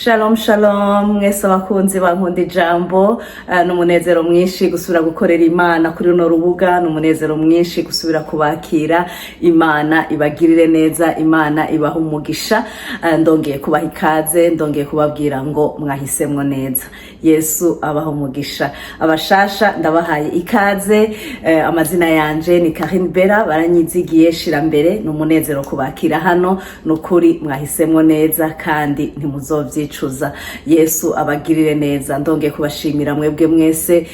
Shalom shalom mwese abakunzi bankunda ijambo n'umunezero mwinshi gusubira gukorera Imana kuri runo rubuga n'umunezero mwinshi gusubira kubakira. Imana ibagirire neza, Imana ibaha umugisha. Ndongeye kubaha ikaze, ndongeye kubabwira ngo mwahisemwo neza. Yesu abaha umugisha. Abashasha ndabahaye ikaze. Amazina yanje ni Karine Bera, baranyizigiye shira mbere. N'umunezero kubakira hano, nukuri mwahisemwo neza kandi ntimuzovyicuza. Yesu abagirire neza. Ndongeye kubashimira mwebwe mwese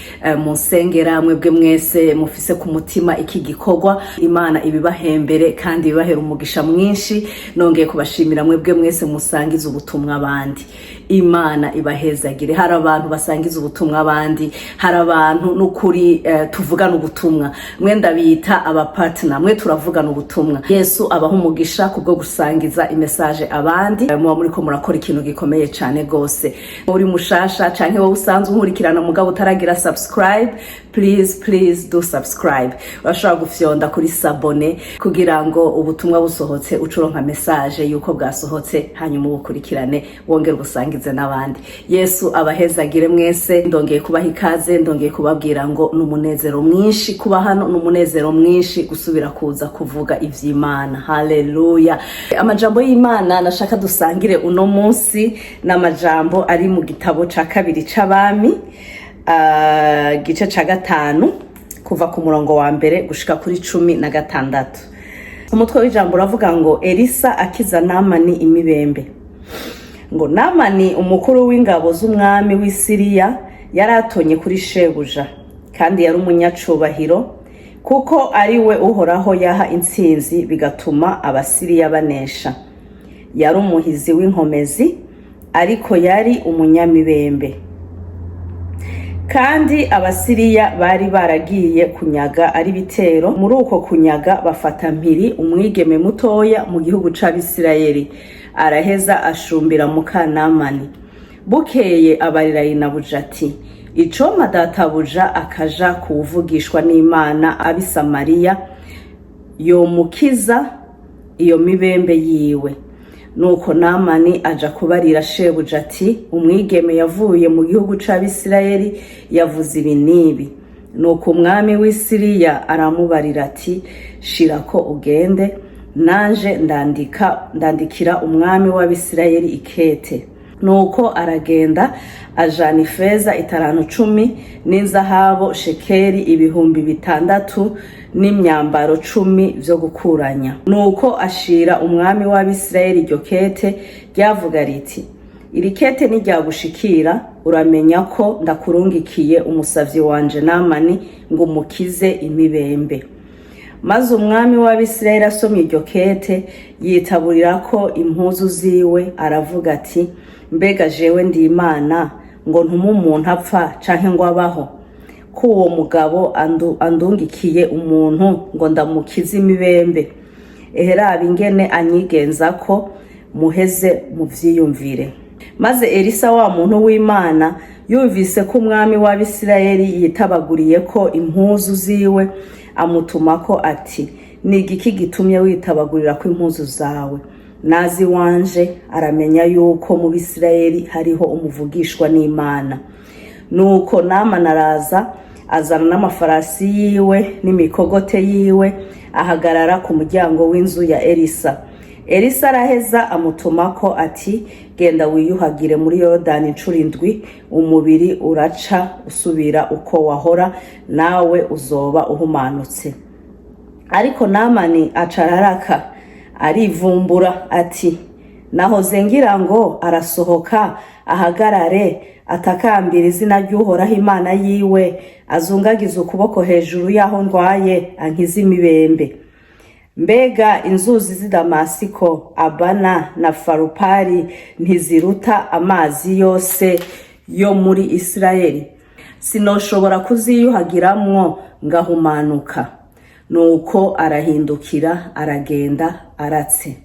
munsengera, mwebwe mwese mufise ku mutima iki gikorwa. Imana ibibahembere kandi ibibahera umugisha mwinshi. Nongeye kubashimira mwebwe mwese musangiza ubutumwa abandi. Imana ibahezagire. Hari abantu basangiza ubutumwa abandi, hari abantu n'ukuri tuvugana ubutumwa. Mwe ndabita aba partner, mwe turavugana ubutumwa. Yesu abaha umugisha kubwo gusangiza message abandi. Muba muriko murakora ikintu gikomeye cyane gose. Uri mushasha canke wowe usanzwe nkurikirana mugabo utaragira subscribe, please do subscribe. Urashobora gufyonda kuri s'abonner kugira ngo ubutumwa busohotse ucuronka message yuko bwasohotse, hanyuma ubukurikirane wongera ubusangize n'abandi. Yesu abahezagire mwese. Ndongeye kubaha ikaze, ndongeye kubabwira ngo n'umunezero mwinshi kuba hano, n'umunezero mwinshi gusubira kuza kuvuga ivy'Imana. Haleluya. Amajambo y'Imana nashaka dusangire uno munsi n'amajambo ari mu gitabo ca kabiri c'Abami, gice ca 5 kuva ku murongo wa mbere gushika kuri 16. Umutwe w'ijambo uravuga ngo Elisa akiza Namani imibembe. Ngo Namani umukuru w'ingabo z'umwami w'i Siriya yaratonye kuri shebuja, kandi yari umunyacubahiro kuko ari we Uhoraho yaha intsinzi bigatuma Abasiriya banesha. Yari umuhizi w'inkomezi ariko yari umunyamibembe. Kandi Abasiriya bari baragiye kunyaga ari bitero. Muri uko kunyaga bafata mpiri umwigeme mutoya mu gihugu c'Abisirayeli, araheza ashumbira muka Namani. Bukeye abarira Inabuja ati, icoma databuja akaja kuwuvugishwa n'Imana ab'i Samariya yomukiza iyo mibembe yiwe. Nuko Namani aja kubarira shebuja ati, umwigeme yavuye mu gihugu c'Abisirayeli yavuze ibi n'ibi. Nuko umwami w'i Siriya aramubarira ati, shirako ugende, nanje ndandikira umwami w'Abisirayeli ikete. Nuko aragenda ajana ifeza 10 n'inzahabu shekeri 600 n'imyambaro 10 vyo gukuranya. Nuko ashira umwami w'Abisirayeli iryo kete, ryavuga riti, iri kete niryagushikira uramenya ko ndakurungikiye umusavyi wanje Namani ngo umukize imibembe. Maze umwami w'Abisirayeli asomye iryo kete yitaburira ko impuzu ziwe, aravuga ati, mbega jewe ndi Imana ngo ntume umuntu apfa canke ngo abaho? Ko uwo mugabo andungikiye umuntu ngo ndamukize imibembe. Raba ingene anyigenza ko, muheze muvyiyumvire. Maze Elisa wa muntu w'Imana yumvise ko umwami w'Abisirayeli yitabaguriye ko impuzu ziwe, amutumako ati, ni igiki gitumye witabagurira ko impuzu zawe? Nazi wanje aramenya yuko mu Bisirayeli hariho umuvugishwa n'Imana. Nuko Namani araza, azana n'amafarasi yiwe n'imikogote yiwe, ahagarara ku muryango w'inzu ya Elisa. Elisa araheza amutumako ati, genda wiyuhagire muri Yorodani 7, umubiri uraca usubira uko wahora, nawe uzoba uhumanutse. Ariko Namani acararaka, arivumbura ati, nahoze ngira ngo arasohoka ahagarare atakambira izina ry'Uhoraho Imana yiwe, azungagiza ukuboko hejuru yaho ndwaye ankiza imibembe. Mbega inzuzi z'i Damasiko, Abana na Farupari ntiziruta amazi yose yo muri Isirayeli? Sinoshobora kuziyuhagiramwo ngahumanuka. Nuko arahindukira aragenda aratse.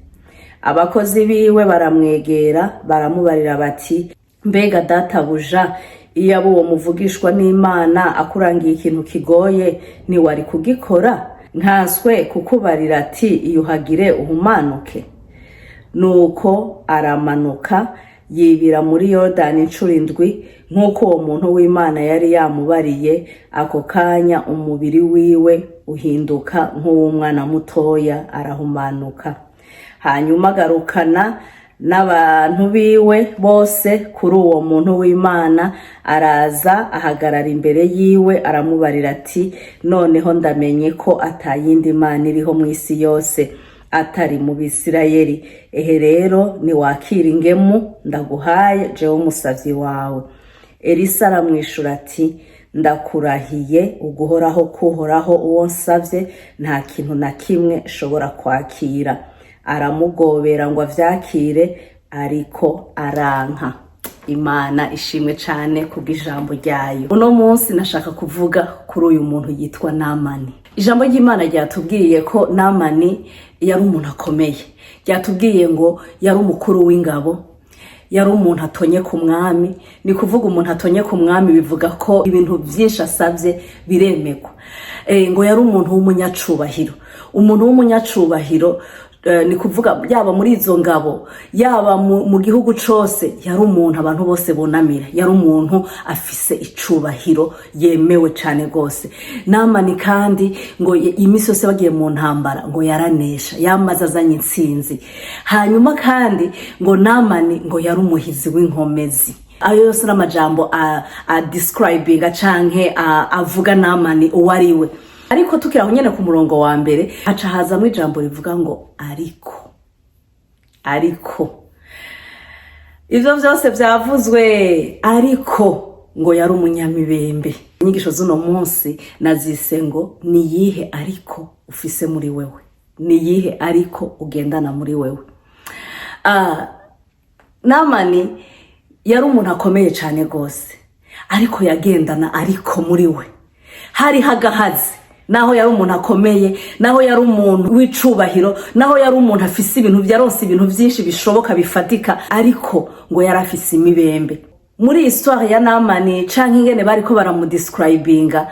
Abakozi biwe baramwegera baramubarira bati, mbega databuja, iyo abo uwo muvugishwa n'Imana akurangiye ikintu kigoye ntiwari kugikora? Nkanswe kukubarira ati iyuhagire uhumanuke. Nuko aramanuka yibira muri Yorodani incuro 7 nk'uko uwo muntu w'Imana yari yamubariye. Ako kanya umubiri wiwe uhinduka nk'uw'umwana mutoya, arahumanuka. Hanyuma agarukana n'abantu biwe bose kuri uwo muntu w'Imana, araza ahagarara imbere yiwe, aramubarira ati, noneho ndamenye ko atayindi mana iriho mu isi yose atari mu Bisirayeli. Ehe rero niwakira ingemu ndaguhaye jewe umusavyi wawe. Elisa aramwishura ati, ndakurahiye uguhoraho kuhoraho uwo nsavye nta kintu na kimwe shobora kwakira. Aramugobera ngo avyakire, ariko aranka. Imana ishimwe cyane kubw'ijambo ryayo. Uno munsi nashaka kuvuga kuri uyu muntu yitwa Namani. Ijambo ry'Imana ryatubwiye ko Namani yari umuntu akomeye. Ryatubwiye ngo yari umukuru w'ingabo, yari umuntu atonye ku mwami. Ni kuvuga umuntu atonye ku mwami bivuga ko ibintu byinshi asabye biremekwa. Ngo yari umuntu w'umunyacubahiro. Umuntu w'umunyacubahiro ni kuvuga yaba muri izo ngabo, yaba mu gihugu cose, yari umuntu abantu bose bonamira. Yari umuntu afise icubahiro, yemewe cyane gose. Namani kandi ngo imisi yose bagiye mu ntambara ngo yaranesha, yamaze azanye intsinzi. Hanyuma kandi ngo Namani ngo yari umuhizi w'inkomezi. Ayo yose n'amajambo a describinga canke avuga Namani uwariwe. Ariko tukiraho nyene ku murongo wa mbere haca hazamwe ijambo rivuga ngo ariko ivyo vyose vyavuzwe, ariko ngo yari umunyamibembe. Inyigisho z'uno munsi nazise ngo niyihe ariko ufise muri wewe, niyihe ariko ugendana muri wewe. Namani yari umuntu akomeye cyane gose, ariko yagendana ariko muri we hari hagahaze. Naho yari umuntu akomeye, naho yari umuntu w'icubahiro, naho yari umuntu afise ibintu byaronse ibintu byinshi bishoboka bifatika, ariko ngo yari afise imibembe. Muri histoire ya Namani canke ingene bariko baramudescribinga,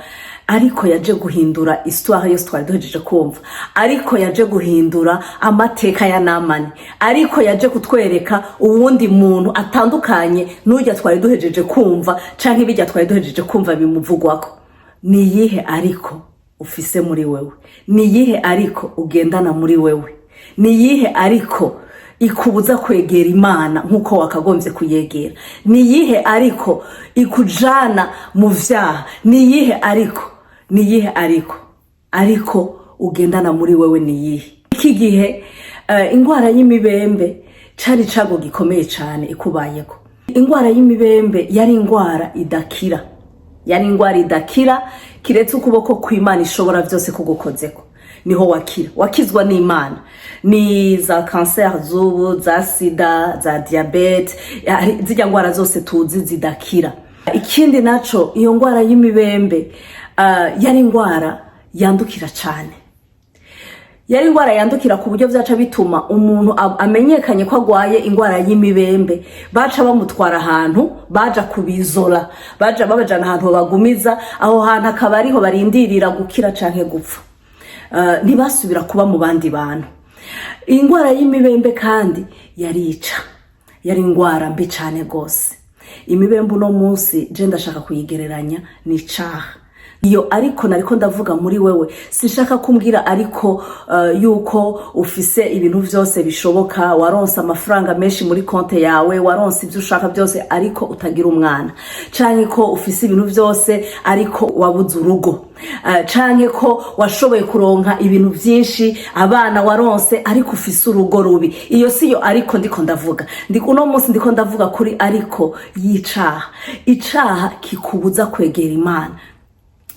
ariko yaje guhindura histoire yose twari duhejeje kumva. Ariko yaje guhindura amateka ya Namani, ariko yaje kutwereka uwundi muntu atandukanye n'urya twari duhejeje kumva canke ibijya twari duhejeje kumva bimuvugwako. Niyihe ariko ufise muri wewe, niyihe ariko ugendana muri wewe, niyihe ariko ikubuza kwegera Imana nkuko wakagombye kuyegera, niyihe ariko ikujana mu vyaha, niyihe ariko ugendana muri wewe, niyihe. Iki gihe ingwara y'imibembe cari cago gikomeye cyane ikubayeko. Ingwara y'imibembe yari ingwara idakira, yari ingwara idakira, kiretse ukuboko kw'Imana ishobora byose kugukozeko niho wakizwa n'Imana. Ni za cancer zubu, za sida, za diabete, zijya ngwara zose tuzi zidakira. Ikindi naco iyo ngwara y'imibembe yari ingwara yandukira cyane. Yari ingwara yandukira ku buryo byaca bituma umuntu amenyekanye ko agwaye ingwara y'imibembe baca bamutwara ahantu, baja kubizola, baja babajana ahantu bagumiza, aho hantu akaba ariho barindirira gukira canke gupfa. Ntibasubira kuba mu bandi bantu. Ingwara y'imibembe kandi yarica, yari ingwara mbi cyane gose. Imibembe uno munsi je ndashaka kuyigereranya n'icaha. Iyo ariko nariko ndavuga muri wewe, sinshaka kumbwira ariko yuko ufise ibintu vyose bishoboka, waronse amafaranga menshi muri konte yawe, waronse ibyo ushaka byose ariko utagira umwana, canke ko ufise ibintu vyose ariko wabuze urugo, canke ko washoboye kuronka ibintu vyinshi, abana waronse ariko ufise urugo rubi. Iyo siyo ariko ndiko ndavuga. Uno munsi ndiko ndavuga kuri ariko yicaha. Icaha kikubuza kwegera Imana.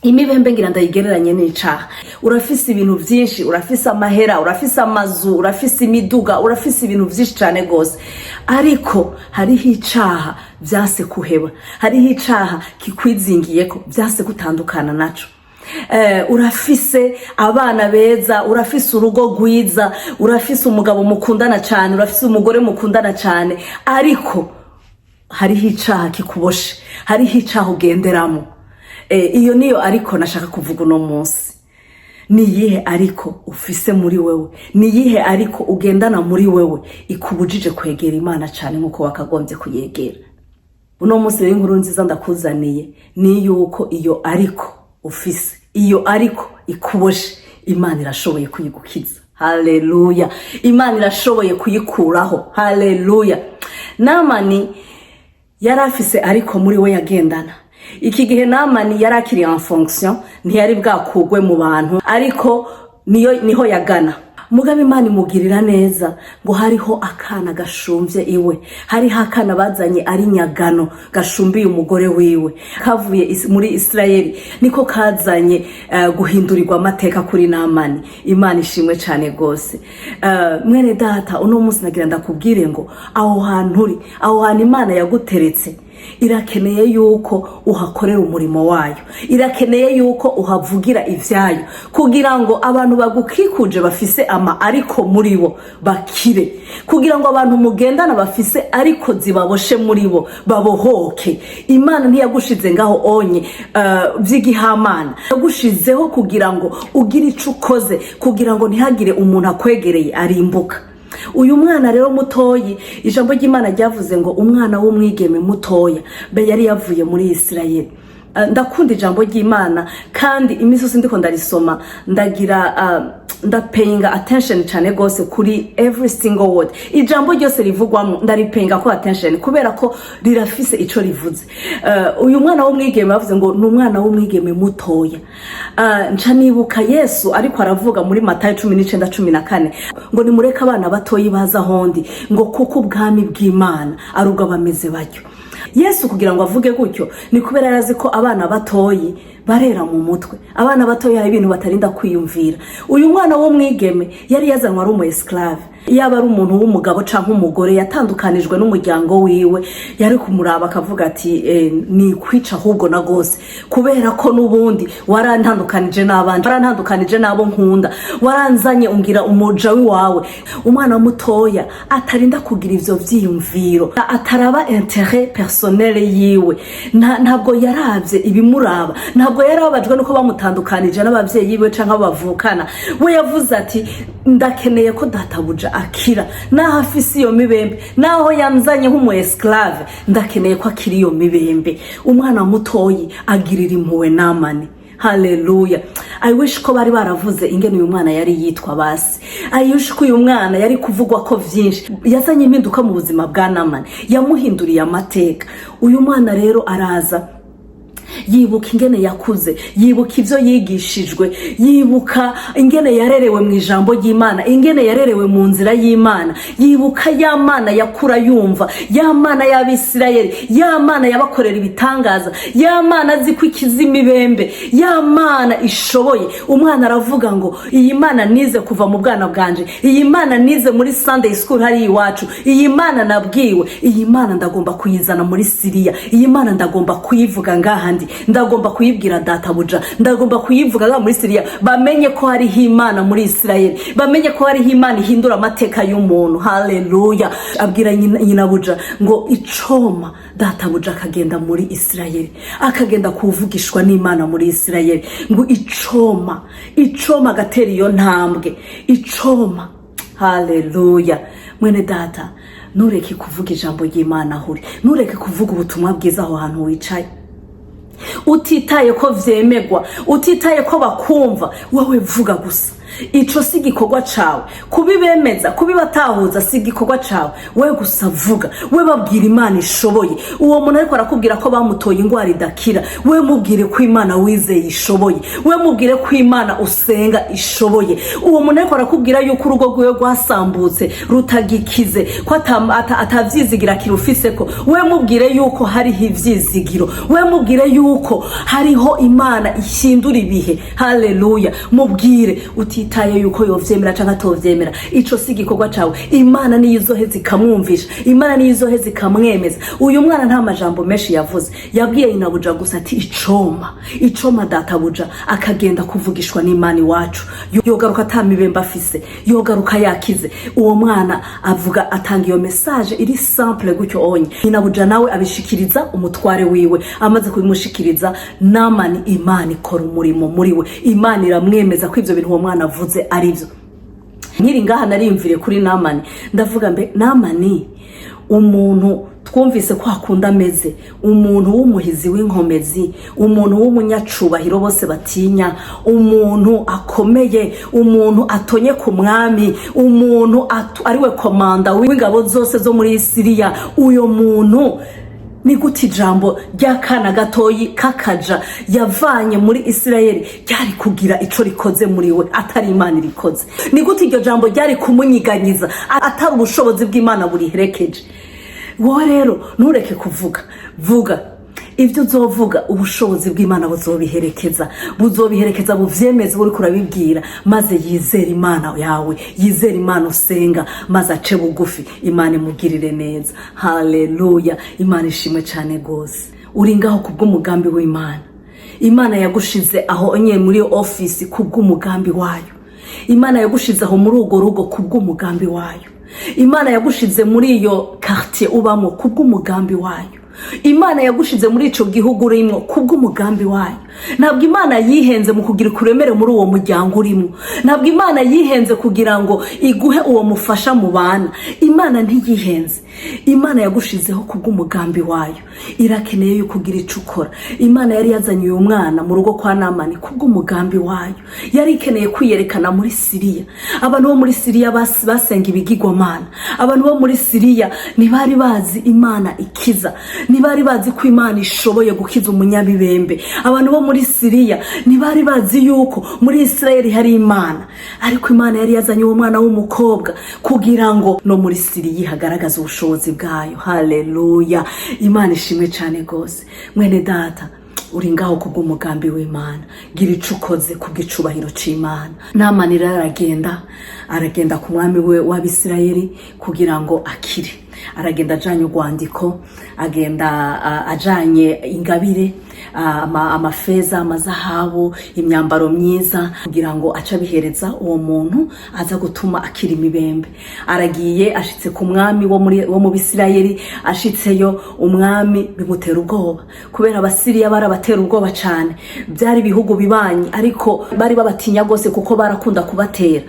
Imibembe ngira ndayigereranye n'icaha. Urafise ibintu vyinshi, urafise amahera, urafise amazu, urafise imiduga, urafise ibintu vyinshi cyane gose, ariko hariho icaha vyase kuheba, hariho icaha kikwizingiyeko vyase gutandukana naco. Urafise abana beza, urafise urugo rwiza, urafise umugabo mukundana cyane, urafise umugore mukundana cyane, ariko hariho icaha kikuboshe, hariho icaha ugenderamo. Iyo niyo ariko nashaka kuvuga uno munsi. niyihe ariko ufise muri wewe, niyihe ariko ugendana muri wewe ikubujije kwegera Imana cyane nkuko wakagombye kuyegera. Uno munsi w'inkuru nziza ndakuzaniye ni yuko iyo ariko ufise, iyo ariko ikuboshe, Imana irashoboye kuyigukiza. Haleluya. Imana irashoboye kuyikuraho. Haleluya. Namani yarafise ariko muri we yagendana. Iki gihe Namani yarakiri en fonction, ntiyari bwakugwe mu bantu, ariko niho yagana. Mugabe Imana imugirira neza ngo hariho akana gashumvye iwe, hariho akana bazanye ari nyagano gashumbiye umugore wiwe, kavuye muri Israeli, niko kazanye guhindurirwa amateka kuri Namani. Imana ishimwe cyane gose. Mwene data, uno munsi nagira ndakubwire ngo aho hantu uri, aho hantu Imana yaguteretse, irakeneye yuko uhakorera umurimo wayo, irakeneye yuko uhavugira ivyayo, kugira ngo abantu bagukikuje bafise ariko muri bo bakire, kugira ngo abantu mugendana bafise ariko zibaboshe muri bo babohoke. Imana ntiyagushize ngaho onye vyigihamana, yagushizeho kugira ngo ugire ico ukoze, kugira ngo ntihagire umuntu akwegereye arimbuka. Uyu mwana rero mutoyi, ijambo ry'Imana ryavuze ngo umwana w'umwigeme mutoya be yari yavuye muri Israeli. Ndakunda ijambo ry'Imana kandi imisozi ndiko ndarisoma ndapayinga attention cyane gose kuri every single word. Ijambo ryose rivugwamo ndaripayinga ko attention kubera ko rirafise ico rivuze. Uyu mwana w'umwigeme bavuze ngo ni umwana w'umwigeme mutoya. Nca nibuka Yesu ariko aravuga muri Matayo 19:14 ngo nimureke abana batoyi baza hondi, ngo kuko ubwami bw'Imana ari ubwo bameze batyo. Yesu kugira ngo avuge gutyo ni kubera yarazi ko abana batoyi barera mu mutwe, abana batoyi hari ibintu batarinda kwiyumvira. Uyu mwana w'umwigeme yari yazanwa ari umu esclave, yaba ari umuntu w'umugabo canke umugore yatandukanijwe n'umuryango wiwe, yari kumuraba akavuga ati ni kwica ahubwo na gose, kubera ko nubundi warantandukanije n'abandi, warantandukanije nabo nkunda, waranzanye ungira umuja wawe. Umwana mutoya atarinda kugira ivyo vyiyumviro, ataraba intérêt personnel yiwe, ntabwo yaravye ibimuraba, ntabwo yarababajwe nuko bamutandukanije n'abavyeyi biwe canke abavukana. We yavuze ati ndakeneye ko databuja akira, naho afise iyo mibembe, naho yanzanye nk'umu esclave, ndakeneye ko akiri iyo mibembe. Umwana mutoyi agirira impuhwe Namani. Haleluya. I wish ko bari baravuze ingene uyu mwana yari yitwa basi. I wish ko uyu mwana yari kuvugwa ko vyinshi. Yazanye impinduka mu buzima bwa Namani, yamuhinduriye amateka. Uyu mwana rero araza yibuka ingene yakuze, yibuka ivyo yigishijwe, yibuka ingene yarerewe mu ijambo ry'Imana, ingene yarerewe mu nzira y'Imana, yibuka ya Mana yakura yumva, ya Mana y'Abisirayeli, ya Mana yabakorera ibitangaza, ya Mana azi kwikiza imibembe, ya Mana ishoboye. Umwana aravuga ngo iyi Mana nize kuva mu bwana bwanje, iyi Mana nize muri Sunday school hari iwacu, iyi Mana nabwiwe, iyi Mana ndagomba kuyizana muri Syria, iyi Mana ndagomba kuyivuga ngahandi, ndagomba kuyibwira databuja, ndagomba kuyivuga muri Syria, bamenye ko hari Imana muri Israeli, bamenye ko hari Imana ihindura amateka y'umuntu. Haleluya. Abwira nyinabuja ngo icoma databuja akagenda muri Israeli, akagenda kuvugishwa n'Imana muri Israeli, ngo icoma gatera iyo ntambwe, icoma. Haleluya. Mwene data, nureke kuvuga ijambo ry'Imana huri, nureke kuvuga ubutumwa bwiza aho hantu wicaye, utitaye ko vyemegwa, utitaye ko bakumva, wowe vuga gusa. Ico si gikorwa cawe, kubibemeza, kubibatahuza si gikorwa cawe, we gusa vuga, we babwira Imana ishoboye. Uwo muntu ariko arakubwira ko bamutoye ingwara idakira, we mubwire ko Imana wizeye ishoboye, we mubwire ko Imana usenga ishoboye. Uwo muntu ariko arakubwira yuko urugo rwiwe rwasambutse rutagikize, ko atavyizigira kirufise ko, we mubwire yuko hariho ivyizigiro, we mubwire yuko hariho Imana ihindura ibihe. Haleluya. Mubwire uti atitaye yuko yovyemera canke atovyemera, ico si igikorwa cawe. Imana niyo izoheza ikamwumvisha, Imana niyo izoheza ikamwemeza. Uyu mwana nta majambo menshi yavuze, yabwiye inabuja gusa ati icoma databuja, akagenda kuvugishwa n'Imana iwacu. Yogaruka atamibemba afise, yogaruka yakize. Uwo mwana avuga, atanga iyo message iri simple gutyo onye. Inabuja nawe abishikiriza umutware wiwe, amaze kubimushikiriza Namani, Imana ikora umurimo muri we. Imana iramwemeza ko ivyo bintu uwo mwana avuze ari byo. Nkiri ngaha narimvire kuri Namani, ndavuga mbe Namani umuntu twumvise ko akunda ameze, umuntu w'umuhizi w'inkomezi, umuntu w'umunyacubahiro bose batinya, umuntu akomeye, umuntu atonye ku mwami, umuntu ariwe komanda w'ingabo zose zo muri Siriya. Uyo muntu ni gute ijambo ry'akana gatoyi kakaja yavanye muri Isirayeli ryari kugira ico rikoze muri we atari Imana rikoze? Ni gute iryo jambo ryari kumunyiganyiza atari ubushobozi bw'Imana buriherekeje? Wowe rero ntureke kuvuga, vuga ivyo uzovuga, ubushobozi bw'Imana buzobiherekeza buvyemeze buri kurabibwira, maze yizera Imana yawe, yizera Imana usenga, maze ace bugufi, Imana imugirire neza. Haleluya, Imana ishimwe cyane gose. Uri ngaho kubw'umugambi w'Imana. Imana yagushize aho onye muri office kubw'umugambi wayo. Imana yagushize aho muri ugo rugo kubw'umugambi wayo. Imana yagushize muri iyo quartier ubamo kubw'umugambi wayo. Imana yagushize muri ico gihugu urimo kubw'umugambi wayo. Ntabwo Imana yihenze mu kugira kuremere muri uwo muryango urimo. Ntabwo Imana yihenze kugira ngo iguhe uwo mufasha mu bana. Imana ntiyihenze. Imana yagushizeho kubw'umugambi wayo. Irakeneye yo kugira ico ukora. Imana yari yazanye uyu mwana mu rugo kwa Namani kubw'umugambi wayo. Yari ikeneye kwiyerekana muri Siriya. Abantu bo muri Siriya basenga ibigirwamana. Abantu bo muri Siriya ntibari bazi Imana ikiza. Ntibari bazi ko Imana ishoboye gukiza umunyabibembe. Abantu bo muri Siriya ntibari bazi yuko muri Isirayeli hari Imana. Ariko Imana yari yazanye uwo mwana w'umukobwa kugira ngo no muri Siriya hagaragaze ubushobozi bwayo. Haleluya, Imana ishimwe cyane gose. Mwene data, uri ngaho kubw'umugambi w'Imana, gira ico ukoze kubw'icubahiro c'Imana. Namani aragenda ku mwami we w'Abisirayeli kugira ngo akire. Aragenda ajanye urwandiko, agenda ajanye ingabire, amafeza, amazahabu, imyambaro myiza, kugira ngo aca bihereza uwo muntu aza gutuma akira imibembe. Aragiye ashitse ku mwami wo mu Bisirayeli, ashitseyo umwami bimutera ubwoba, kubera Abasiriya barabatera ubwoba cyane. Byari bihugu bibanyi, ariko bari babatinya gose kuko barakunda kubatera.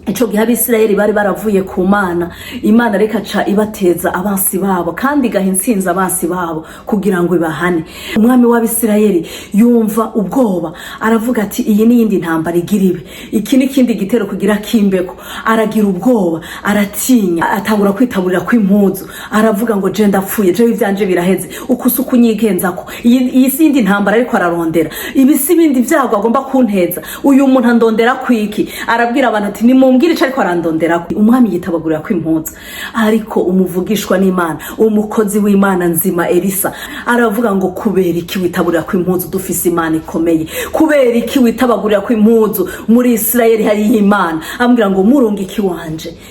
Ico gihe Abisirayeli bari baravuye ku Mana, Imana reka ca ibateza abansi babo kandi gahinsinza abansi babo kugira ngo ibahane. Umwami w'Abisirayeli yumva ubwoba, aravuga ati iyi ni yindi ntambara igiribe, iki ni kindi gitero kugira kimbeko. Aragira ubwoba, aratinya, atangura kwitaburira kw'impuzu, aravuga ngo je ndapfuye, je ivyanje biraheze, ukusuku nyigenzako, iyi sindi ntambara ariko ararondera, ibi si bindi vyago agomba kunteza, uyu muntu andondera kwiki. Arabwira abantu ati mumbwire ico ariko arandondera. Umwami yitabagurira kw'impuzu, ariko umuvugishwa n'Imana, umukozi w'Imana nzima Elisa aravuga ngo kubera iki witaburira kw'impuzu, dufise Imana ikomeye. Kubera iki witabagurira kw'impuzu, muri Isirayeli hari Imana. Ambwira ngo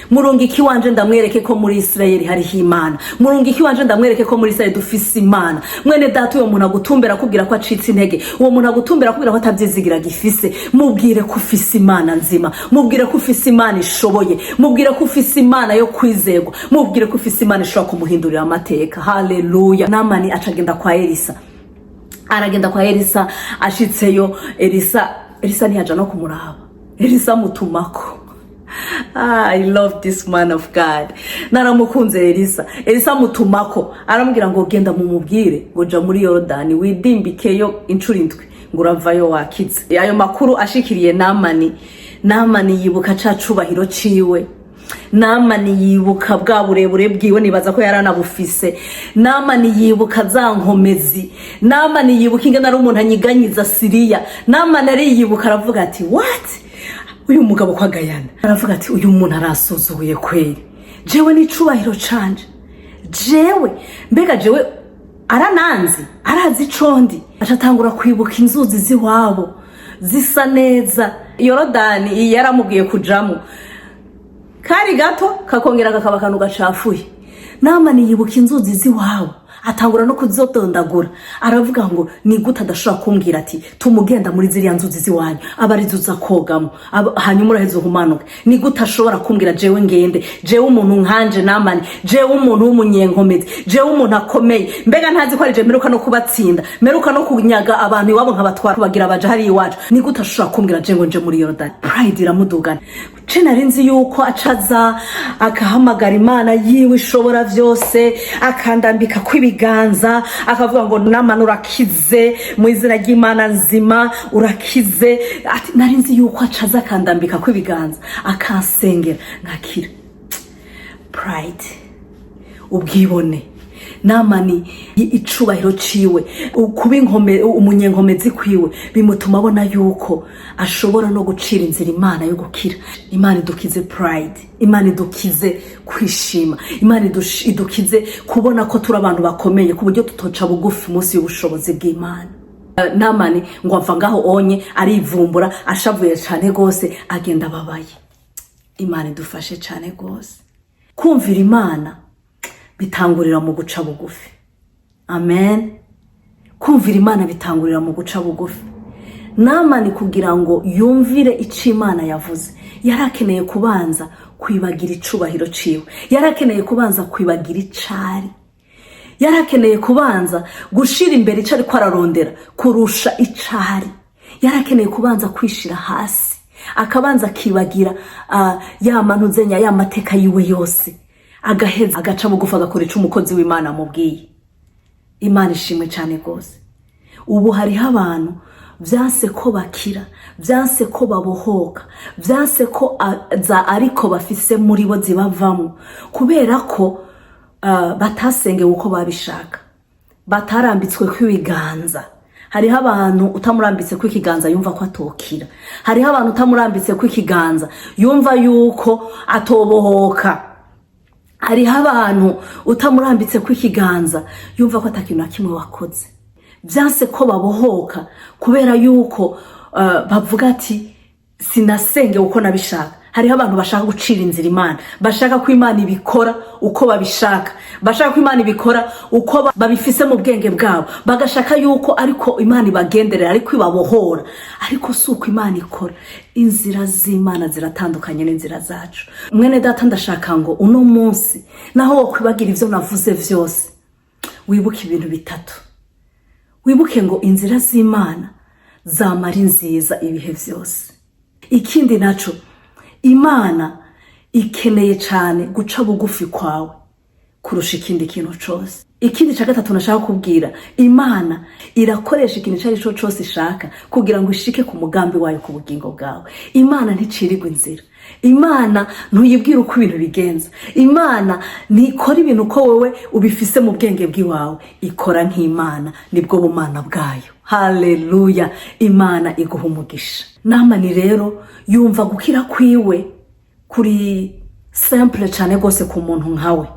murungiki wanje ndamwereke ko muri Isirayeli hari Imana. Murungiki wanje ndamwereke ko muri Isirayeli dufise Imana. Mwene data, uwo muntu agutumbera kugira ko acitse intege, uwo muntu agutumbera kugira ko atavyizigira gifise, mubwire ko ufise Imana nzima, mubwire ko ufise Imana ishoboye, mubwire ko ufise Imana yo kwizerwa, mubwire ko ufise Imana ishobora kumuhindurira amateka. Haleluya. Namani acagenda kwa Elisa. Aragenda kwa Elisa, ashitseyo Elisa ntiyaja no kumuraba. Elisa mutumako. I love this man of God. Naramukunze Elisa mutumako, aramubwira ngo genda mumubwire ngo ja muri Yorodani widimbikeyo incuro indwi ngo uravayo wakize. Ayo makuru ashikiriye Namani yibuka ca cubahiro ciwe. Namani yibuka bwa burebure bwiwe, nibaza ko yaranabufise. Namani yibuka za nkomezi. Namani yibuka ingene ari umuntu anyiganyiza Siriya. Namani ari yibuka, aravuga ati what? Uyu mugabo kwagayana. Aravuga ati uyu muntu arasuzuguye kweli. Jewe ni cubahiro canje. Mbega jewe arananzi, arazi condi. Acatangura kwibuka inzuzi ziwabo zisa neza, Yorodani yaramubwiye kujamo, kari gato kakongera kakaba akantu gacafuye. Namani yibuka inzuzi ziwawe, atangura no kuzotondagura, aravuga ngo ni gute adashobora kumbwira ati tumugenda muri ziriya nzuzi ziwanyu aba ari zuza kogamo hanyuma uraheze uhumanuka. Ni gute ashobora kumbwira jewe ngende, jewe umuntu nkanje Namani, jewe umuntu w'umunyenkomezi, jewe umuntu akomeye, mbega ntazi ko ari je meruka no kubatsinda, meruka no kunyaga abantu iwabo nkabatwara kubagira abaje hari iwacu. Ni gute ashobora kumbwira je ngo nje muri Yorodani? Pride iramudugana. Nari nzi yuko acaza akahamagara Imana yiwe ishobora vyose, akandambika kwibiganza, akavuga ngo Namani urakize mu izina ry'Imana nzima, urakize. Nari nzi yuko acaza akandambika kwibiganza, akansengera ngakira. Pride, ubwibone. Namani icubahiro ciwe, kuba umunyenkomezi kwiwe bimutuma abona yuko ashobora no gucira inzira Imana yo gukira. Imana idukize pride, Imana idukize kwishima, Imana idukize kubona ko turi abantu bakomeye ku buryo tutoca bugufi munsi y'ubushobozi bw'Imana. Namani ngo ava ngaho onye arivumbura, ashavuye cyane gose, agenda babaye. Imana idufashe cyane gose. Kumvira Imana bitangurira mu guca bugufi. Amen. Kumvira Imana bitangurira mu guca bugufi. Namani kugira ngo yumvire ico Imana yavuze, yarakeneye kubanza kwibagira icubahiro ciwe, yarakeneye kubanza kwibagira icari, yarakeneye kubanza gushira imbere ico ariko ararondera kurusha icari, yarakeneye kubanza kwishira hasi, akabanza kibagira yamanuzenya y'amateka yiwe yose, agaheza agaca bugufi agakora ico umukozi w'Imana amubwiye. Imana ishimwe cyane gose. Ubu hariho abantu vyanse ko bakira, vyanse ko babohoka, vyanse ko za ariko bafise muri bo zibavamo, kubera ko batasenge uko babishaka, batarambitswe kwibiganza. Hariho abantu utamurambitse kwikiganza yumva ko atokira, hariho abantu utamurambitse kwikiganza yumva yuko atobohoka, hariho abantu utamurambitse kwikiganza yumva ko atakintu na kimwe wakoze. Vyanse ko babohoka kubera yuko bavuga ati sinasenge uko nabishaka. Hariho abantu bashaka gucira inzira Imana, bashaka ko Imana ibikora uko babishaka, bashaka ko Imana ibikora uko babifise mu bwenge bwabo, bagashaka yuko ariko Imana ibagenderera, ariko ibabohora. Ariko suko Imana ikora. Inzira z'Imana ziratandukanye n'inzira zacu. Mwene data, ndashaka ngo uno munsi naho wo kwibagira ivyo navuze vyose, wibuke ibintu bitatu. Wibuke ngo inzira z'Imana zamara nziza ibihe vyose. Ikindi naco, Imana ikeneye cyane guca bugufi kwawe kurusha ikindi kintu cyose. Ikindi cya gatatu nashaka kubwira, Imana irakoresha ikintu cyari cyose ishaka kugira ngo ishike ku mugambi wayo ku bugingo bwawe. Imana nticirirwa inzira, Imana ntuyibwira uko ibintu bigenza, Imana ntikora ibintu uko wowe ubifise mu bwenge bw'iwawe, ikora nk'Imana, nibwo bumana bwayo. Haleluya. Imana iguha umugisha. Namani rero yumva gukira kwiwe kuri simple cyane gose ku muntu nkawe,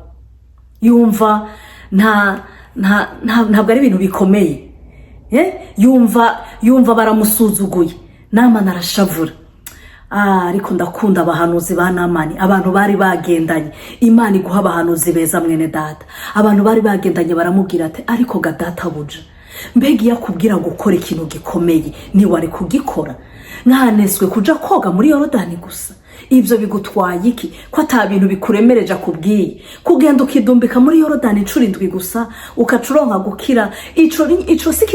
yumva ntabwo ari ibintu bikomeye, yumva baramusuzuguye. Namani arashavura. Ariko ndakunda abahanuzi ba Namani, abantu bari bagendanye. Imana iguha abahanuzi beza mwene data, abantu bari bagendanye baramubwira ati ariko ga data buja, mbega yakubwira gukora ikintu gikomeye ntiwari kugikora? Nkaneswe kuja koga muri Yorodani gusa, ivyo bigutwaye iki? Ko ata bintu bikuremereje akubwiye kugenda ukidumbika muri Yorodani incuro 7 gusa ukacuronka gukira? Ico si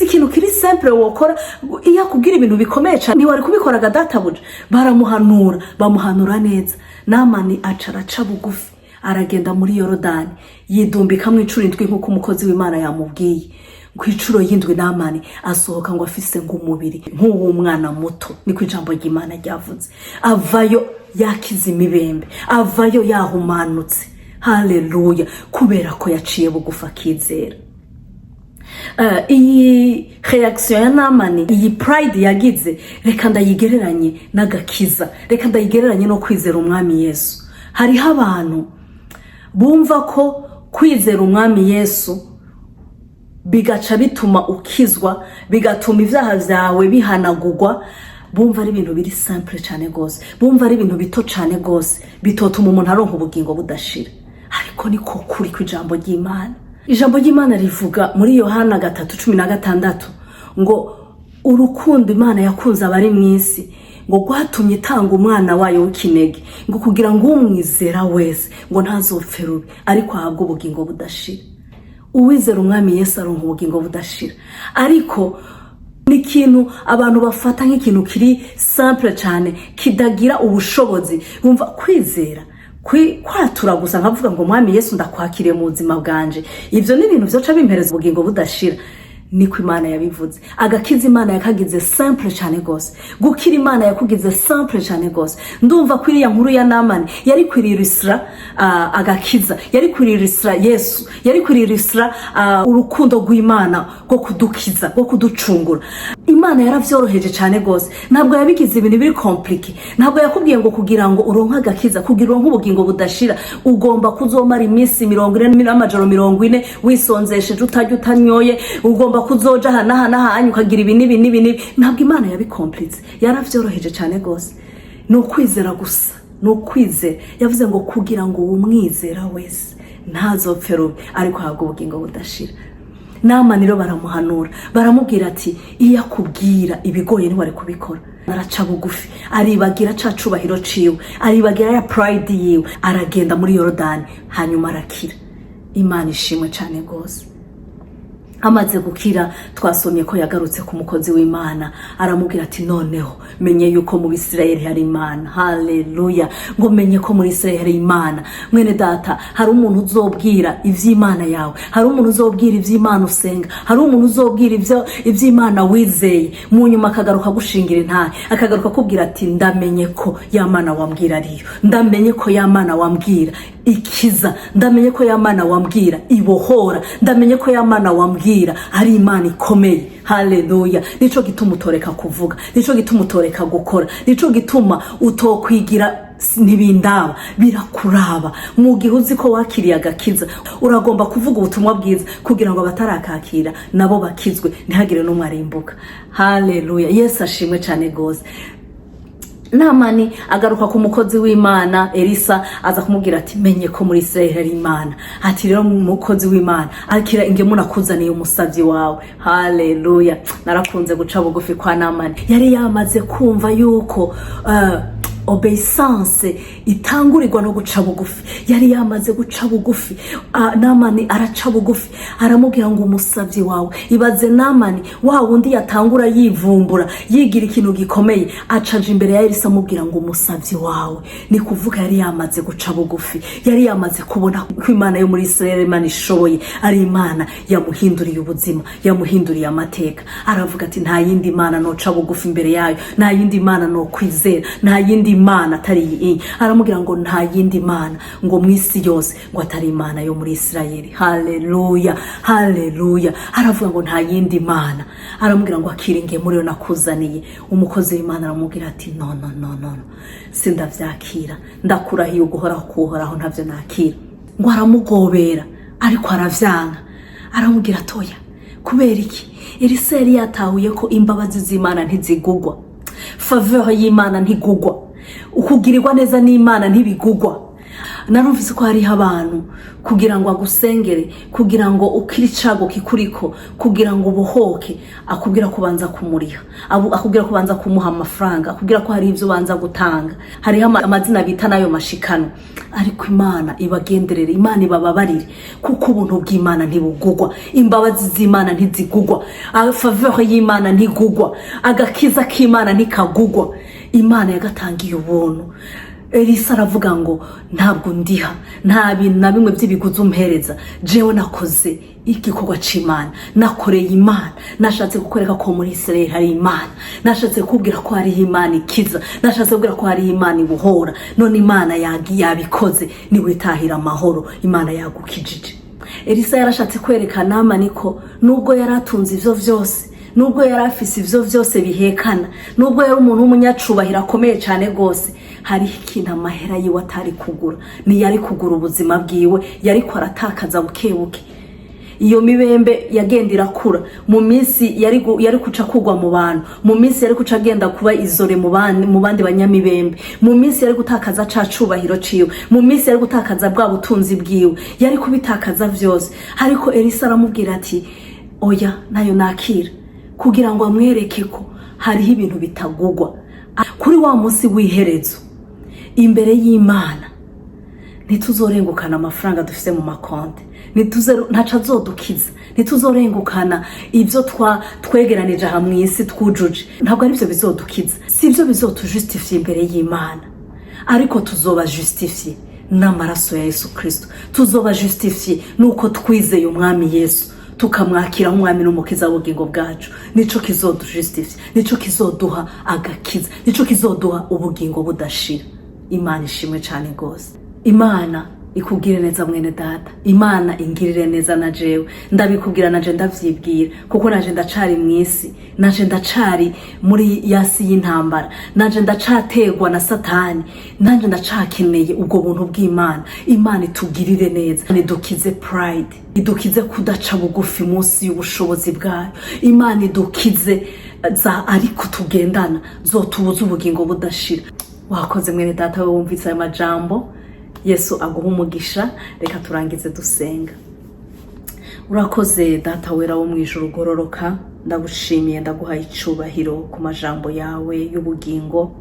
ikintu kiri simple wokora. Iyo akubwira ibintu bikomeye cyane ntiwari kubikora ga data buja. Bamuhanura neza. Namani acaraca bugufi, aragenda muri Yorodani yidumbika mu incuro 7 nkuko umukozi w'Imana yamubwiye. Kwicuro yindwi Namani asohoka ngo afise ngumubiri nk'uw'umwana muto, niko ijambo ry'Imana ryavuze. Avayo yakize imibembe, avayo yahumanutse. Haleluya. Kubera ko yaciye bugufa akizera. Iyi reaction ya Namani, iyi pride yagize, reka ndayigereranye n'agakiza, reka ndayigereranye no kwizera umwami Yesu. Hariho abantu bumva ko kwizera umwami Yesu bigaca bituma ukizwa, bigatuma ivyaha vyawe bihanagurwa, bumva ari ibintu biri simple cyane gose, bumva ari ibintu bito cyane gose bitotuma umuntu aronka ubugingo budashira. Ariko niko kuri kw'ijambo ry'Imana. Ijambo ry'Imana rivuga muri Yohana 3:16 ngo urukundo Imana yakunze abari mw'isi ngo gwatumye itanga umwana wayo w'ikinege ngo kugira ngo umwizera wese ngo ntazopfe rubi ariko ahabwe ubugingo budashira. Uwizera umwami Yesu aronka ubugingo budashira. Ariko ni ikintu abantu bafata nk'ikintu kiri simple cyane kidagira ubushobozi. Bumva kwizera kwatura gusa nkavuga ngo mwami Yesu ndakwakiriye mu buzima bwanje, ivyo ni ibintu vyoca bimpereza ubugingo budashira. Niko Imana yabivuze. Agakiza Imana yakagize simple cyane gose, gukira Imana yakugize simple cyane gose. Ndumva kwiriya nkuru ya Namani yari kwiririsira agakiza, yari kwiririsira Yesu, yari kwiririsira urukundo rw'Imana rwo kudukiza, rwo kuducungura. Imana yaravyoroheje cyane gose, ntabwo yabigize ibintu biri compliqué. Ntabwo yakubwiye ngo kugira ngo uronka agakiza, kugira uronka ubugingo budashira ugomba kuzomara iminsi 40 n'amajoro 40 wisonzesheje utajya utanyoye, ugomba kuzoja hana ukagira ibi nibi. Ntabwo Imana yabikomplitse, yaravyoroheje cyane gose. No kwizera gusa, no kwizera. Yavuze ngo kugira ngo umwizera wese ntazopfe rubi ariko ahabwe ubugingo budashira. Namani rero baramuhanura, baramubwira ati iyo akubwira ibigoye ntiwari kubikora. Araca bugufi, aribagira ca cubahiro ciwe, aribagira ya pride yiwe, aragenda muri Yorodani hanyuma arakira. Imana ishimwe cyane gose. Amaze gukira twasomye ko yagarutse ku mukozi w'Imana, aramubwira ati noneho menye yuko mu Bisirayeli hari Imana. Haleluya. Ngo menye ko muri Isirayeli hari Imana. Mwene data, hari umuntu uzobwira ivy'Imana yawe, hari umuntu uzobwira ivy'Imana usenga, hari umuntu uzobwira ivy'Imana wizeye, mu nyuma akagaruka gushingira intahe, akagaruka kubwira ati ndamenye ko ya Mana wambwira ariyo, ndamenye ko ya Mana wambwira ikiza, ndamenye ko ya Mana wambwira ibohora, ndamenye ko ya Mana wambwira ari Imana ikomeye. Haleluya. Nico gituma utoreka kuvuga, nico gituma utoreka gukora, nico gituma utokwigira ntibindaba, birakuraba. Mu gihe uzi ko wakiriye agakiza uragomba kuvuga ubutumwa bwiza kugira ngo abatarakakira nabo bakizwe, ntihagire n'umwe arimbuka. Haleluya. Yesu ashimwe cyane gose. Namani agaruka ku mukozi w'Imana Elisa, aza kumubwira ati menye ko muri Israeli hari Imana. Ati rero umukozi w'Imana akira ingemu nakuzaniye umusavyi wawe. Haleluya. Narakunze guca bugufi kwa Namani. Yari yamaze kumva yuko obeissance itangurirwa no guca bugufi. Yari yamaze guca bugufi. Namani araca bugufi, aramubwira ngo umusavyi wawe. Ibaze Namani wa wundi yatangura yivumbura, yigira ikintu gikomeye, acaje imbere ya Elisa amubwira ngo umusavyi wawe. Ni kuvuga yari yamaze guca bugufi, yari yamaze kubona ko Imana yo muri Israeli Imana ishoboye, ari Imana yamuhinduriye ubuzima, yamuhinduriye amateka. Aravuga ati nta yindi Imana noca bugufi imbere yayo, nta yindi Imana no kwizera, nta yindi Imana atari iyi. Aramubwira ngo nta yindi Imana ngo mwisi yose ngo atari Imana yo muri Israeli. Haleluya. Haleluya. Aravuga ngo nta yindi Imana. Aramubwira ngo akiringe muri yo nakuzaniye. Umukozi w'Imana aramubwira ati no sindavyakira, ndakurahiye uguhoraho kuhoraho ntavyo nakira. Ngo aramugobera ariko aravyanga. Aramubwira toya kubera iki? Elisa yari yatahuye ko imbabazi z'Imana ntizigugwa, faveur y'Imana ntigugwa, ukugirirwa neza n'Imana ntibigugwa. Narumvise ko hari abantu kugira ngo agusengere, kugira ngo ukiri cago kikuriko, kugira ngo ubuhoke, akubwira kubanza kumuriha, akubwira kubanza kumuha amafaranga, akubwira ko hari ivyo banza gutanga, hari amazina bita nayo mashikano. Ariko Imana ibagenderere, Imana ibababarire, kuko ubuntu bw'Imana ntibugugwa, imbabazi z'Imana ntizigugwa, faveur y'Imana ntigugwa, agakiza k'Imana ntikagugwa. Imana yagatangiye ubuntu. Elisa aravuga ngo ntabwo ndiha, nta bintu na bimwe by'ibiguzi umpereza, jewe nakoze igikorwa c'Imana, nakoreye Imana, nashatse gukoreka ko muri Israeli hari Imana, nashatse kubwira ko hari Imana ikiza, nashatse kubwira ko hari Imana ibuhora. None Imana yabikoze, ni witahira amahoro, Imana yagukijije. Elisa yarashatse kwerekana Namani ko nubwo yaratunze ivyo vyose, nubwo yarafise ivyo vyose bihekana, nubwo yari umuntu w'umunyacubahiro akomeye cyane gose, hari ikintu amahera yiwe atari kugura. Ni yari kugura ubuzima bwiwe, yari ko aratakaza bukebuke. iyo mibembe yagenda irakura mu minsi yari kuca kugwa mu bantu, mu minsi yari kuca agenda kuba izore mu bandi banyamibembe, mu minsi yari gutakaza ca cubahiro ciwe, mu minsi yari gutakaza bwa butunzi bwiwe, yari kubitakaza vyose. Ariko Elisa aramubwira ati oya nayo nakira, kugira ngo amwereke ko hariho ibintu bitagugwa kuri wa munsi w'iherezo imbere y'Imana. Ntituzorengukana amafaranga dufise mu makonte, ntaca azodukiza, ntituzorengukana ibyo twegeranije aha mw'isi twujuje, ntabwo ari byo bizodukiza, si byo bizotujustifie imbere y'Imana. Ariko tuzoba justifie n'amaraso ya Yesu Kristo, tuzoba justifie nuko twizeye umwami Yesu, tukamwakira umwami n'umukiza w'ubugingo bwacu. Nico kizodujustifie, nico kizoduha agakiza, nico kizoduha ubugingo budashira. Imana ishimwe cyane gose. Imana ikubwire neza mwene data, Imana ingirire neza na jewe, ndabikubwira naje ndavyibwira, kuko naje ndacari mw'isi, naje ndacari muri yasi y'intambara, naje ndacategwa na Satani, naje ndacakeneye ubwo buntu bw'Imana. Imana itugirire neza, idukize pride, idukize kudaca bugufi munsi y'ubushobozi bwayo. Imana idukize za ariko tugendana zotubuza ubugingo budashira. Wakoze mwene data we wumvise aya majambo. Yesu aguha umugisha. Reka turangize dusenga. Urakoze data wera wo mwijuru gororoka, ndagushimiye ndaguha icubahiro ku majambo yawe y'ubugingo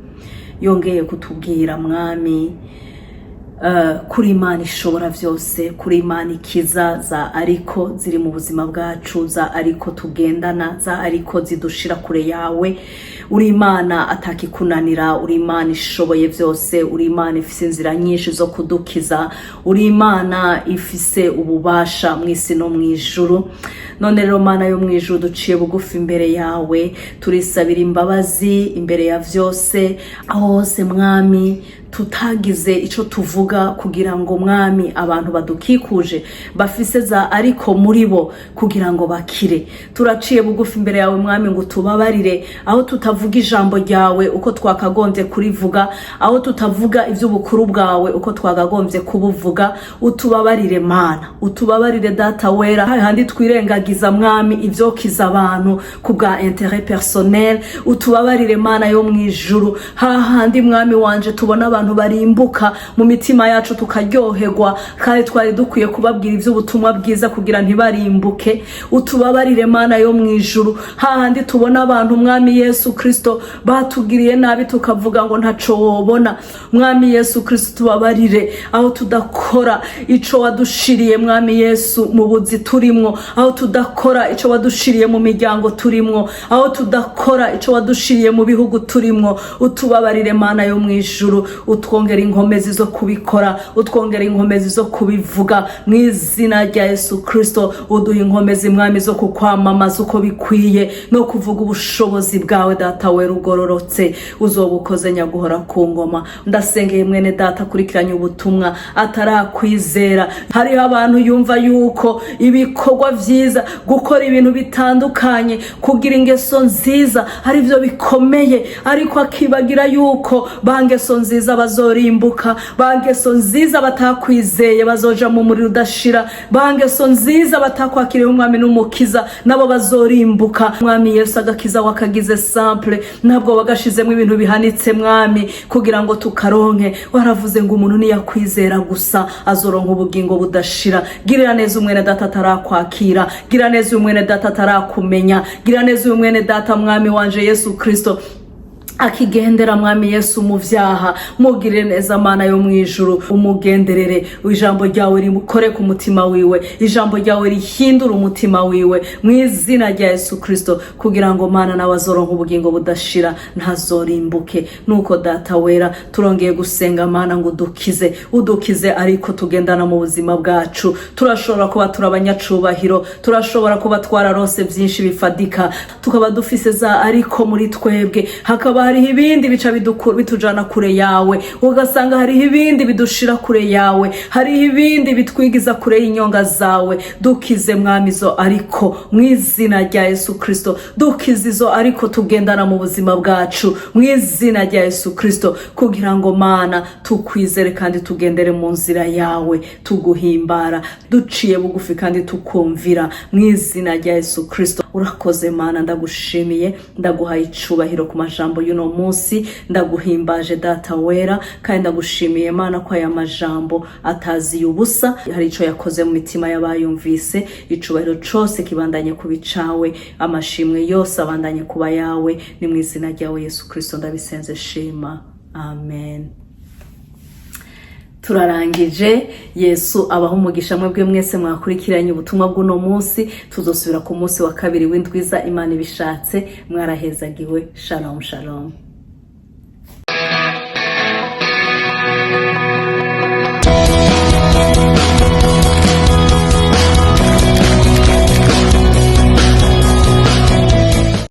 yongeye kutubwira mwami, kuri Imana ishobora vyose, kuri Imana ikiza, za ariko ziri mu buzima bwacu, za ariko tugendana, za ariko zidushira kure yawe. Uri Imana atakikunanira, uri Imana ishoboye vyose, uri Imana ifise inzira nyinshi zo kudukiza, uri Imana ifise ububasha mw'isi no mwijuru. None rero Mana yo mwijuru, duciye bugufi imbere yawe, turisabira imbabazi imbere ya vyose, aho hose mwami tutagize ico tuvuga kugira ngo mwami abantu badukikuje bafise za ariko muri bo kugira ngo bakire. Turaciye bugufi imbere yawe mwami ngo tubabarire aho tutavuga ijambo ryawe uko twakagombye kurivuga, aho tutavuga ivy'ubukuru bwawe uko twakagombye kubuvuga. Utubabarire Mana, utubabarire data wera, handi twirengagiza mwami ivyokiza abantu kubwa intérêt personnel. Utubabarire Mana yo mwijuru, handi mwami wanje tubona abantu barimbuka mu mitima yacu tukaryoherwa, kandi twari dukwiye kubabwira ivy'ubutumwa bwiza kugira ntibarimbuke. Utubabarire Mana yo mwijuru, hahandi tubona abantu mwami Yesu Kristo batugiriye nabi tukavuga ngo ntaco wobona. Mwami Yesu Kristo tubabarire aho tudakora ico wadushiriye mwami Yesu mu buzi turimwo, aho tudakora ico wadushiriye mu miryango turimwo, aho tudakora ico wadushiriye mu bihugu turimwo. Utubabarire Mana yo mwijuru, utwongera inkomezi zo kubikora, utwongera inkomezi zo kubivuga mw'izina rya Yesu Kristo. Uduha inkomezi mwami zo kukwamamaza uko bikwiye no kuvuga ubushobozi bwawe data wera ugororotse, uzobukoze nyaguhora ku ngoma. Ndasengeye mwene data kurikiranye ubutumwa atarakwizera, hariho abantu yumva yuko ibikorwa vyiza, gukora ibintu bitandukanye, kugira ingeso nziza ari byo bikomeye, ariko akibagira yuko bangeso nziza bazorimbuka, bangeso nziza batakwizeye bazoja mu muriro udashira, bangeso nziza batakwakiriye umwami n'umukiza nabo bazorimbuka. Mwami Yesu agakiza wakagize simple, ntabwo bagashizemo ibintu bihanitse mwami kugira ngo tukaronke. Waravuze ngo umuntu niyakwizera gusa azoronka ubugingo budashira. Girira neza umwene data atarakwakira, girira neza umwene data atarakumenya, girira neza umwene data mwami wanje Yesu Kristo akigendera mwami Yesu mu vyaha. Mugirire neza Mana yo mwijuru, umugenderere, ijambo ryawe rimukore ku mutima wiwe, ijambo ryawe rihindura umutima wiwe mw'izina rya Yesu Kristo, kugira ngo Mana nawe azoronka ubugingo budashira ntazorimbuke. Nuko data wera turongeye gusenga Mana ngo udukize ariko tugendana mu buzima bwacu. Turashobora kuba turabanyacubahiro, turashobora kuba twararose byinshi bifadika, tukaba dufise za ariko muri twebwe, hakaba hariho ibindi bica bitujana kure yawe, ugasanga hariho ibindi bidushira kure yawe, hariho ibindi bitwigiza kure y'inyonga zawe. Dukize mwami izo ariko mu izina rya Yesu Kristo, dukize izo ariko tugendana mu buzima bwacu mu izina rya Yesu Kristo, kugira ngo Mana tukwizere kandi tugendere mu nzira yawe, tuguhimbara duciye bugufi kandi tukumvira mu izina rya Yesu Kristo. Urakoze Mana, ndagushimiye, ndaguhaye icubahiro ku majambo y'uno munsi, ndaguhimbaje Data wera, kandi ndagushimiye Mana ko aya majambo ataziye ubusa, hari ico yakoze mu mitima y'abayumvise. Icubahiro cose kibandanye kubicawe, amashimwe yose abandanye kuba yawe, ni mu izina ryawe Yesu Kristo ndabisenze shima, amen. Turarangije. Yesu abaho umugisha mwebwe mwese mwakurikiranye ubutumwa bw'uno munsi. Tuzosubira ku munsi wa kabiri w'indwiza Imana ibishatse. Mwarahezagiwe. Shalom shalom.